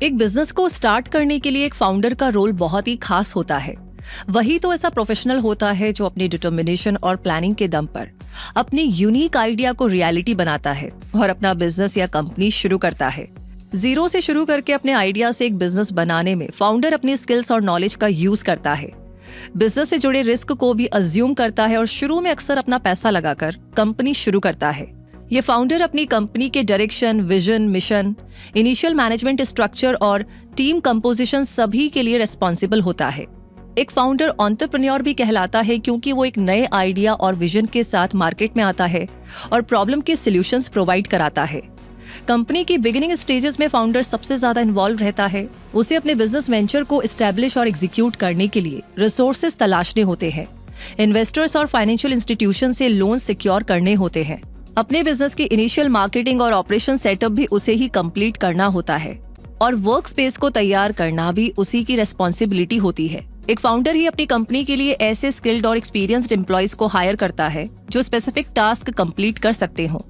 एक बिजनेस को स्टार्ट करने के लिए एक फाउंडर का रोल बहुत ही खास होता है। वही तो ऐसा प्रोफेशनल होता है जो अपनी डिटर्मिनेशन और प्लानिंग के दम पर अपनी यूनिक आइडिया को रियलिटी बनाता है और अपना बिजनेस या कंपनी शुरू करता है। जीरो से शुरू करके अपने आइडिया से एक बिजनेस बनाने में फाउंडर अपनी स्किल्स और नॉलेज का यूज करता है। बिजनेस से जुड़े रिस्क को भी अज्यूम करता है और शुरू में अक्सर अपना पैसा लगाकर कंपनी शुरू करता है। ये फाउंडर अपनी कंपनी के direction, vision, mission, initial management structure और टीम कंपोजिशन सभी के लिए रिस्पॉन्सिबल होता है। एक फाउंडर एंटरप्रेन्योर भी कहलाता है क्योंकि वो एक नए आइडिया और विजन के साथ मार्केट में आता है और प्रॉब्लम के सॉल्यूशंस प्रोवाइड कराता है। कंपनी की बिगिनिंग स्टेजेस में फाउंडर सबसे ज्यादा इन्वॉल्व रहता है। उसे अपने बिजनेस वेंचर को एस्टैब्लिश और एग्जीक्यूट करने के लिए रिसोर्सेज तलाशने होते हैं। इन्वेस्टर्स और फाइनेंशियल इंस्टीट्यूशन से लोन सिक्योर करने होते हैं। अपने बिजनेस की इनिशियल मार्केटिंग और ऑपरेशन सेटअप भी उसे ही कंप्लीट करना होता है और वर्क स्पेस को तैयार करना भी उसी की रेस्पॉन्सिबिलिटी होती है। एक फाउंडर ही अपनी कंपनी के लिए ऐसे स्किल्ड और एक्सपीरियंस्ड एम्प्लॉयज को हायर करता है जो स्पेसिफिक टास्क कंप्लीट कर सकते हो।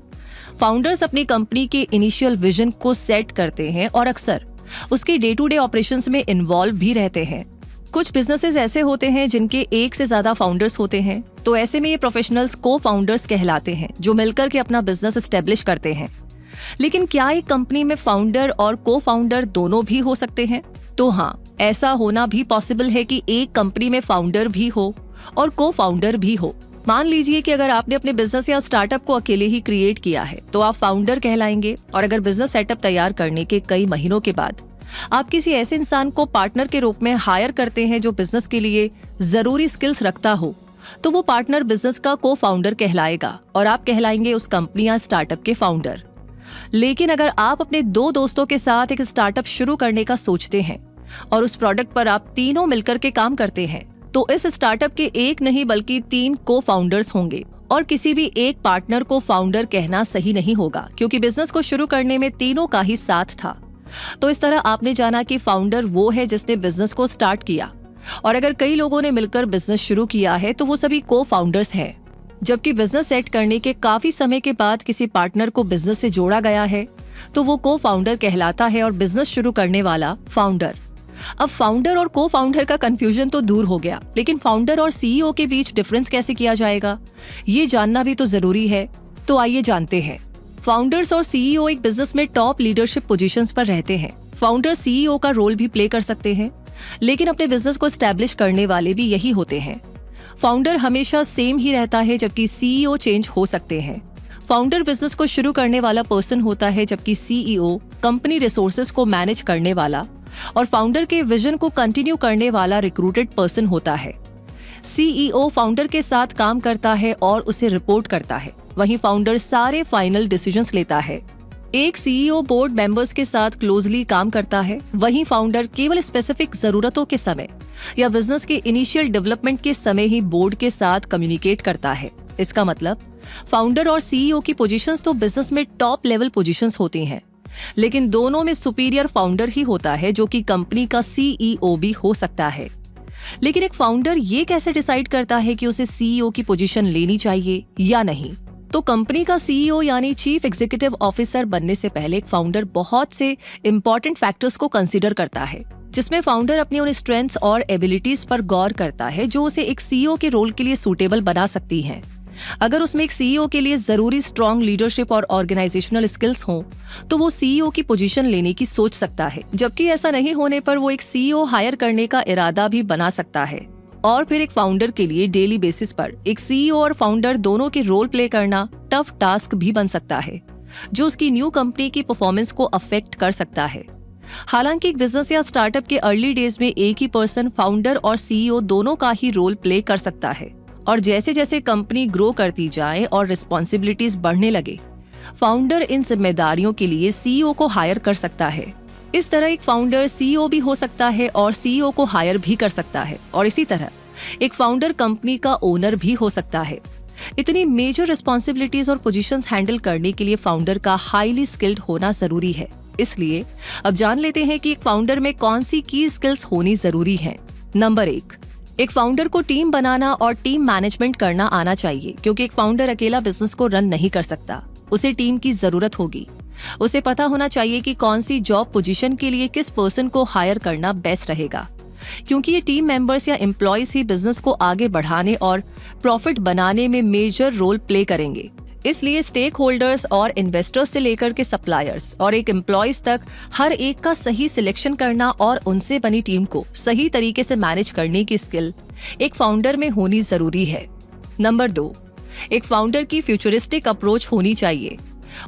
फाउंडर्स अपनी कंपनी के इनिशियल विजन को सेट करते हैं और अक्सर उसके डे टू डे ऑपरेशंस में इन्वॉल्व भी रहते हैं। कुछ बिजनेसेस ऐसे होते हैं जिनके एक से ज्यादा फाउंडर्स होते हैं, तो ऐसे में ये प्रोफेशनल्स को फाउंडर्स कहलाते हैं जो मिलकर के अपना बिजनेस एस्टेब्लिश करते हैं। लेकिन क्या एक कंपनी में फाउंडर और को फाउंडर दोनों भी हो सकते हैं? तो हाँ, ऐसा होना भी पॉसिबल है कि एक कंपनी में फाउंडर भी हो और को फाउंडर भी हो। मान लीजिए कि अगर आपने अपने बिजनेस या स्टार्टअप को अकेले ही क्रिएट किया है तो आप फाउंडर कहलाएंगे, और अगर बिजनेस सेटअप तैयार करने के कई महीनों के बाद आप किसी ऐसे इंसान को पार्टनर के रूप में हायर करते हैं जो बिजनेस के लिए जरूरी स्किल्स रखता हो, तो वो पार्टनर बिजनेस का को फाउंडर कहलाएगा और आप कहलाएंगे उस कंपनी या स्टार्टअप के फाउंडर। लेकिन अगर आप अपने दो दोस्तों के साथ एक स्टार्टअप शुरू करने का सोचते हैं और उस प्रोडक्ट पर आप तीनों मिलकर के काम करते हैं, तो इस स्टार्टअप के एक नहीं बल्कि 3 को फाउंडर्स होंगे और किसी भी एक पार्टनर को फाउंडर कहना सही नहीं होगा क्योंकि बिजनेस को शुरू करने में तीनों का ही साथ था। तो इस तरह आपने जाना कि फाउंडर वो है जिसने बिजनेस को स्टार्ट किया, और अगर कई लोगों ने मिलकर बिजनेस शुरू किया है तो वो सभी को फाउंडर्स हैं। जबकि बिजनेस सेट करने के काफी समय के बाद किसी पार्टनर को बिजनेस से जोड़ा गया है तो वो को फाउंडर कहलाता है और बिजनेस शुरू करने वाला फाउंडर। अब फाउंडर और को फाउंडर का कंफ्यूजन तो दूर हो गया, लेकिन फाउंडर और सीईओ के बीच डिफरेंस कैसे किया जाएगा, ये जानना भी तो जरूरी है। तो आइए जानते हैं। फाउंडर्स और सीईओ एक बिजनेस में टॉप लीडरशिप पोजीशंस पर रहते हैं। फाउंडर सीईओ का रोल भी प्ले कर सकते हैं, लेकिन अपने बिजनेस को एस्टैब्लिश करने वाले भी यही होते हैं। फाउंडर हमेशा सेम ही रहता है जबकि सीईओ चेंज हो सकते हैं। फाउंडर बिजनेस को शुरू करने वाला पर्सन होता है जबकि सीईओ कंपनी रिसोर्सेज को मैनेज करने वाला और फाउंडर के विजन को कंटिन्यू करने वाला रिक्रूटेड पर्सन होता है। सीईओ फाउंडर के साथ काम करता है और उसे रिपोर्ट करता है, वहीं फाउंडर सारे फाइनल डिसीजंस लेता है। एक सीईओ बोर्ड मेंबर्स के साथ क्लोजली काम करता है, वहीं फाउंडर केवल स्पेसिफिक जरूरतों के समय या बिजनेस के इनिशियल डेवलपमेंट के समय ही बोर्ड के साथ कम्युनिकेट करता है। इसका मतलब फाउंडर और सीईओ की पोजीशंस तो बिजनेस में टॉप लेवल पोजीशंस होती हैं, लेकिन दोनों में सुपीरियर फाउंडर ही होता है जो कि कंपनी का सीईओ भी हो सकता है। लेकिन एक फाउंडर ये कैसे डिसाइड करता है कि उसे सीईओ की पोजीशन लेनी चाहिए या नहीं? तो कंपनी का सीईओ यानी चीफ एग्जीक्यूटिव ऑफिसर बनने से पहले एक फाउंडर बहुत से इंपॉर्टेंट फैक्टर्स को कंसीडर करता है, जिसमें फाउंडर अपनी उन स्ट्रेंथ्स और एबिलिटीज पर गौर करता है जो उसे एक सीईओ के रोल के लिए सूटेबल बना सकती हैं। अगर उसमें एक सीईओ के लिए जरूरी स्ट्रॉन्ग लीडरशिप और ऑर्गेनाइजेशनल स्किल्स हों, तो वो सीईओ की पोजीशन लेने की सोच सकता है, जबकि ऐसा नहीं होने पर वो एक सीईओ हायर करने का इरादा भी बना सकता है। और फिर एक फाउंडर के लिए डेली बेसिस पर एक सीईओ और फाउंडर दोनों के रोल प्ले करना टफ टास्क भी बन सकता है, जो उसकी न्यू कंपनी की परफॉर्मेंस को अफेक्ट कर सकता है। हालांकि एक बिजनेस या स्टार्टअप के अर्ली डेज में एक ही पर्सन फाउंडर और सीईओ दोनों का ही रोल प्ले कर सकता है, और जैसे जैसे कंपनी ग्रो करती जाए और रिस्पॉन्सिबिलिटीज बढ़ने लगे, फाउंडर इन जिम्मेदारियों के लिए सीईओ को हायर कर सकता है। इस तरह एक फाउंडर सीईओ भी हो सकता है और सीईओ को हायर भी कर सकता है, और इसी तरह एक फाउंडर कंपनी का ओनर भी हो सकता है। इतनी मेजर रिस्पॉन्सिबिलिटीज और पोजीशंस हैंडल करने के लिए फाउंडर का हाईली स्किल्ड होना जरूरी है। इसलिए अब जान लेते हैं कि एक फाउंडर में कौन सी की स्किल्स होनी जरूरी है। नंबर 1, एक फाउंडर को टीम बनाना और टीम मैनेजमेंट करना आना चाहिए, क्योंकि एक फाउंडर अकेला बिजनेस को रन नहीं कर सकता, उसे टीम की जरूरत होगी। उसे पता होना चाहिए कि कौन सी जॉब पोजीशन के लिए किस पर्सन को हायर करना बेस्ट रहेगा, क्योंकि ये टीम मेंबर्स या एम्प्लॉयज ही बिजनेस को आगे बढ़ाने और प्रॉफिट बनाने में मेजर रोल प्ले करेंगे। इसलिए स्टेक होल्डर्स और इन्वेस्टर्स से लेकर के सप्लायर्स और एक एम्प्लॉयज तक हर एक का सही सिलेक्शन करना और उनसे बनी टीम को सही तरीके से मैनेज करने की स्किल एक फाउंडर में होनी जरूरी है। नंबर 2, एक फाउंडर की फ्यूचरिस्टिक अप्रोच होनी चाहिए।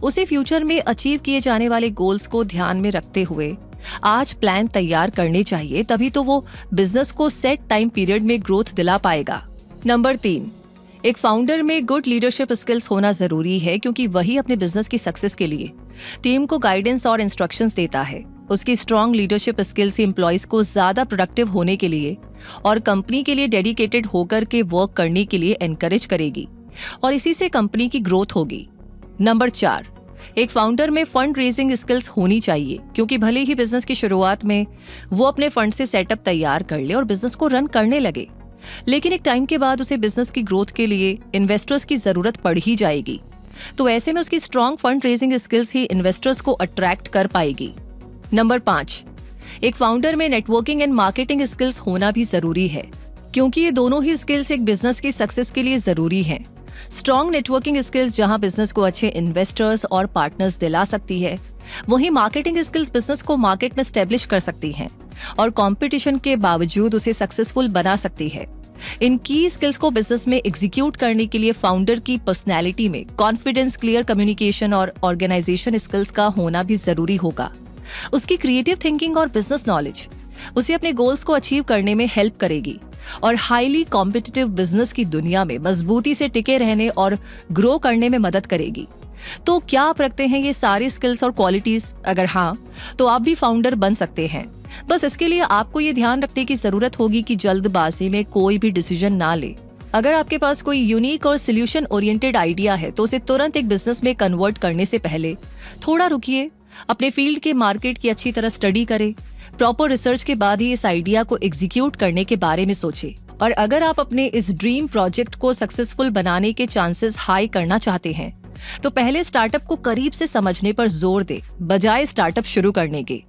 उसे फ्यूचर में अचीव किए जाने वाले गोल्स को ध्यान में रखते हुए आज प्लान तैयार करने चाहिए, तभी तो वो बिजनेस को सेट टाइम पीरियड में ग्रोथ दिला पाएगा। नंबर 3, एक फाउंडर में गुड लीडरशिप स्किल्स होना जरूरी है, क्योंकि वही अपने बिजनेस की सक्सेस के लिए टीम को गाइडेंस और इंस्ट्रक्शंस देता है। उसकी स्ट्रॉन्ग लीडरशिप स्किल्स ही एम्प्लॉयज को ज्यादा प्रोडक्टिव होने के लिए और कंपनी के लिए डेडिकेटेड होकर के वर्क करने के लिए एनकरेज करेगी और इसी से कंपनी की ग्रोथ होगी। नंबर 4, एक फाउंडर में फंड रेजिंग स्किल्स होनी चाहिए, क्योंकि भले ही बिजनेस की शुरुआत में वो अपने फंड से सेटअप तैयार कर ले और बिजनेस को रन करने लगे, लेकिन एक टाइम के बाद उसे बिजनेस की ग्रोथ के लिए इन्वेस्टर्स की जरूरत पड़ ही जाएगी। तो ऐसे में उसकी स्ट्रॉन्ग फंड रेजिंग स्किल्स ही इन्वेस्टर्स को अट्रैक्ट कर पाएगी। नंबर 5, एक फाउंडर में नेटवर्किंग एंड मार्केटिंग स्किल्स होना भी जरूरी है, क्योंकि ये दोनों ही स्किल्स एक बिजनेस की सक्सेस के लिए जरूरी हैं। स्ट्रॉन्ग नेटवर्किंग स्किल्स जहां बिजनेस को अच्छे इन्वेस्टर्स और पार्टनर्स दिला सकती है, वहीं मार्केटिंग स्किल्स बिजनेस को मार्केट में स्टेब्लिश कर सकती हैं और कंपटीशन के बावजूद उसे सक्सेसफुल बना सकती है। इन की स्किल्स को बिजनेस में एग्जीक्यूट करने के लिए फाउंडर की पर्सनैलिटी में कॉन्फिडेंस, क्लियर कम्युनिकेशन और ऑर्गेनाइजेशन स्किल्स का होना भी जरूरी होगा। उसकी क्रिएटिव थिंकिंग और बिजनेस नॉलेज उसे अपने गोल्स को अचीव करने में हेल्प करेगी और हाईली कॉम्पिटिटिव बिजनेस की दुनिया में मजबूती से टिके रहने और ग्रो करने में मदद करेगी। तो क्या आप रखते हैं ये सारी स्किल्स और क्वालिटीज? अगर हाँ, तो आप भी फाउंडर बन सकते हैं। बस इसके लिए आपको ये ध्यान रखने की जरूरत होगी कि जल्दबाजी में कोई भी डिसीजन ना ले। अगर आपके पास कोई यूनिक और सोल्यूशन ओरिएंटेड आइडिया है तो उसे तुरंत एक बिजनेस में कन्वर्ट करने से पहले थोड़ा रुकिए, अपने फील्ड के मार्केट की अच्छी तरह स्टडी करें, प्रॉपर रिसर्च के बाद ही इस आइडिया को एग्जीक्यूट करने के बारे में सोचें। और अगर आप अपने इस ड्रीम प्रोजेक्ट को सक्सेसफुल बनाने के चांसेस हाई करना चाहते हैं तो पहले स्टार्टअप को करीब से समझने पर जोर दें, बजाय स्टार्टअप शुरू करने के।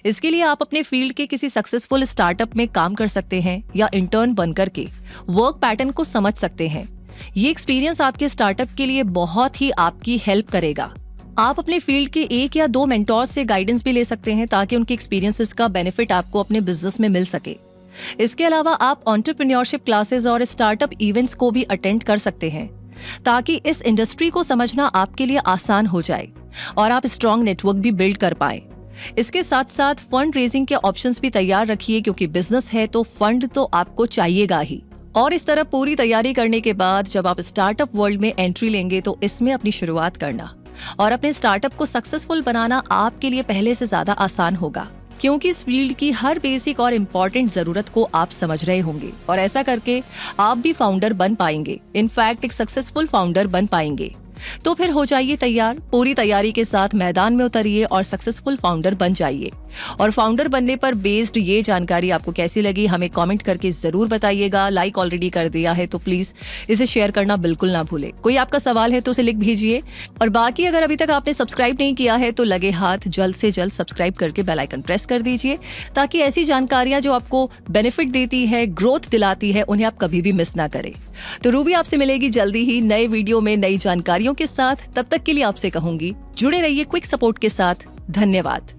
इसके लिए आप अपने फील्ड के किसी सक्सेसफुल स्टार्टअप में काम कर सकते हैं या इंटर्न बनकर के वर्क पैटर्न को समझ सकते हैं। ये एक्सपीरियंस आपके स्टार्टअप के लिए बहुत ही आपकी हेल्प करेगा। आप अपने फील्ड के 1 या 2 मेंटोर्स से गाइडेंस भी ले सकते हैं, ताकि उनके एक्सपीरियंसेस का बेनिफिट आपको अपने बिजनेस में मिल सके। इसके अलावा आप एंटरप्रेन्योरशिप क्लासेस और स्टार्टअप इवेंट्स को भी अटेंड कर सकते हैं, ताकि इस इंडस्ट्री को समझना आपके लिए आसान हो जाए और आप स्ट्रॉन्ग नेटवर्क भी बिल्ड कर पाए। इसके साथ साथ फंड रेजिंग के ऑप्शंस भी तैयार रखिए, क्योंकि बिजनेस है तो फंड तो आपको चाहिएगा ही। और इस तरह पूरी तैयारी करने के बाद जब आप स्टार्टअप वर्ल्ड में एंट्री लेंगे तो इसमें अपनी शुरुआत करना और अपने स्टार्टअप को सक्सेसफुल बनाना आपके लिए पहले से ज्यादा आसान होगा, क्योंकि इस फील्ड की हर बेसिक और इम्पोर्टेंट जरूरत को आप समझ रहे होंगे और ऐसा करके आप भी फाउंडर बन पाएंगे। इनफैक्ट एक सक्सेसफुल फाउंडर बन पाएंगे। तो फिर हो जाइए तैयार, पूरी तैयारी के साथ मैदान में उतरिए और सक्सेसफुल फाउंडर बन जाइए। और फाउंडर बनने पर बेस्ड ये जानकारी आपको कैसी लगी हमें कमेंट करके जरूर बताइएगा। लाइक ऑलरेडी कर दिया है तो प्लीज इसे शेयर करना बिल्कुल ना भूले। कोई आपका सवाल है तो उसे लिख भेजिए। और बाकी अगर अभी तक आपने सब्सक्राइब नहीं किया है तो लगे हाथ जल्द से जल्द सब्सक्राइब करके बेल आइकन प्रेस कर दीजिए, ताकि ऐसी जानकारियां जो आपको बेनिफिट देती है, ग्रोथ दिलाती है, उन्हें आप कभी भी मिस ना करें। तो रूबी आपसे मिलेगी जल्दी ही नए वीडियो में नई जानकारियों के साथ। तब तक के लिए आपसे कहूंगी जुड़े रहिए क्विक सपोर्ट के साथ। धन्यवाद।